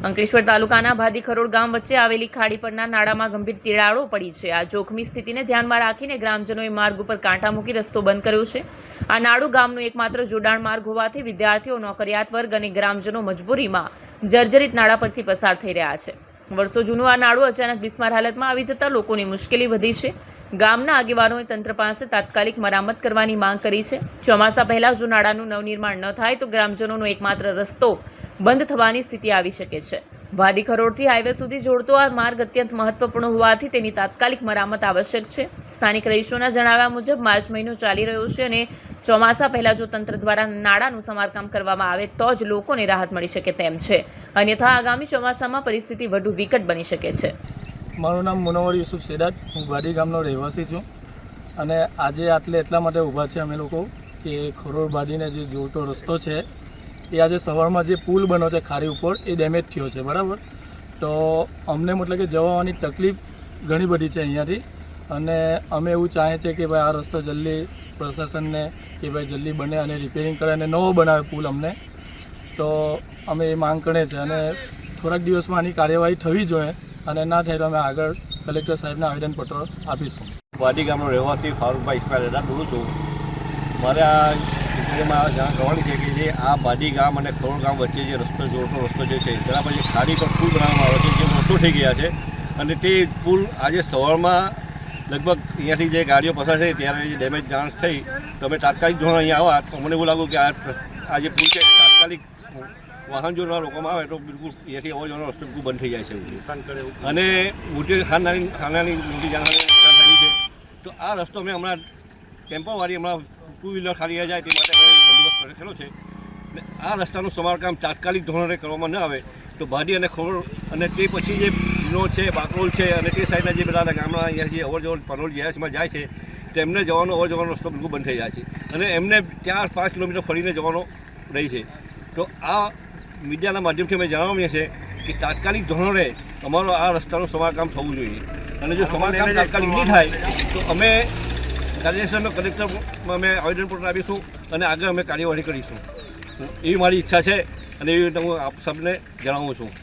અંકલેશ્વર તાલુકાના ભાદીખરોડ ગામ વચ્ચે આવેલી ખાડી પરના નાળામાં ગંભીર તિરાડો પડી છે। આ જોખમી સ્થિતિને ધ્યાનમાં રાખીને ગ્રામજનોએ માર્ગ ઉપર કાંટા મૂકી રસ્તો બંધ કર્યો છે। આ નાળું ગામનું એકમાત્ર જોડાણ માર્ગ હોવાથી વિદ્યાર્થીઓ, નોકરિયાત વર્ગ અને ગ્રામજનો મજબૂરીમાં જર્જરિત નાળા પરથી પસાર થઈ રહ્યા છે। વર્ષો જૂનું આ નાળું અચાનક બિસ્માર હાલતમાં આવી જતા લોકોની મુશ્કેલી વધી છે। ગામના આગેવાનોએ તંત્ર પાસે તાત્કાલિક મરામત કરવાની માંગ કરી છે। ચોમાસા પહેલા જો નાળાનું નવનિર્માણ ન થાય તો ગ્રામજનોનો એકમાત્ર રસ્તો બંધ થવાની સ્થિતિ આવી શકે છે। ભાદીખરોડથી હાઈવે સુધી જોડતો આ માર્ગ અત્યંત મહત્વપૂર્ણ હોવાથી તેની તાત્કાલિક મરામત આવશ્યક છે। સ્થાનિક રહીશોના જણાવ્યા મુજબ માર્ચ મહિનો ચાલી રહ્યો છે અને ચોમાસા પહેલા જો તંત્ર દ્વારા નાળાનું સમારકામ કરવામાં આવે તો જ લોકોને રાહત મળી શકે તેમ છે, અન્યથા આગામી ચોમાસામાં પરિસ્થિતિ વધુ વિકટ બની શકે છે। મારું નામ મુનવ્વર યુસુફ સેદાત, હું ભાડી ગામનો રહેવાસી છું અને આજે એટલા માટે ઊભા છે અમે લોકો કે ખરોડ ભાડીને જે જોડતો રસ્તો છે એ આજે સવારમાં જે પુલ બન્યો છે ખાડી ઉપર એ ડેમેજ થયો છે, બરાબર। તો અમને મતલબ કે જવાની તકલીફ ઘણી બધી છે અહીંયાથી અને અમે એવું ચાહીએ છીએ કે ભાઈ આ રસ્તો જલ્દી પ્રશાસનને કે ભાઈ જલ્દી બને અને રિપેરિંગ કરે અને નવો બનાવે પુલ અમને, તો અમે એ માંગ કરીએ છીએ અને થોડાક દિવસમાં આની કાર્યવાહી થવી જોઈએ અને ના થાય તો અમે આગળ કલેક્ટર સાહેબને આવેદનપત્ર આપીશું। ભાડી ગામનો રહેવાસી ફારૂકભાઈ ઇસ્માઇલ રેડા બોલું છું। મારે આ ચૂંટણીમાં જાણ કરવાની છે કે જે આ ભાડી ગામ અને ખરોડ ગામ વચ્ચે જે રસ્તો જોડતો રસ્તો જે છે તેના પર જે ખાડી પર પુલ બનાવવામાં આવે છે જે વર્ષો થઈ ગયા છે અને તે પુલ આજે સવારમાં લગભગ અહીંયાથી જે ગાડીઓ પસાર થઈ ત્યારે જે ડેમેજ જાણ થઈ તો અમે તાત્કાલિક ધોરણે અહીંયા આવ્યા તો મને એવું લાગ્યું કે આ જે પુલ છે તાત્કાલિક વાહન જોડવા રોકવામાં આવે તો બિલકુલ અહીંયાથી અવર જવાનો રસ્તો બિલકુલ બંધ થઈ જાય છે અને મોટી ખાનાની મોટી જાનહાની નુકસાન થયું છે। તો આ રસ્તો અમે હમણાં ટેમ્પોવાળી હમણાં ટુ વ્હીલર ખાલી જાય તે માટે બંદોબસ્ત કરેલો છે અને આ રસ્તાનું સમારકામ તાત્કાલિક ધોરણે કરવામાં ન આવે તો ભાડી અને ખરોડ અને તે પછી જે ભીનો છે, બાકરોલ છે અને તે સાઈડના જે બધા ગામના અહીંયાથી અવર જવર પનોલ જીઆઈએસમાં જાય છે તેમને અવર જવાનો રસ્તો બિલકુલ બંધ થઈ જાય છે અને એમને 4-5 કિલોમીટર ફરીને જવાનો રહી છે। તો આ મીડિયાના માધ્યમથી અમે જણાવીએ છીએ કે તાત્કાલિક ધોરણે અમારો આ રસ્તાનું સમારકામ થવું જોઈએ અને જો સમારકામ તાત્કાલિક નહીં થાય તો અમે કાર્યસરનો કલેક્ટરમાં અમે આવેદનપત્ર આપીશું અને આગળ અમે કાર્યવાહી કરીશું, એવી મારી ઈચ્છા છે અને એવી રીતે હું આપ સૌને જણાવું છું।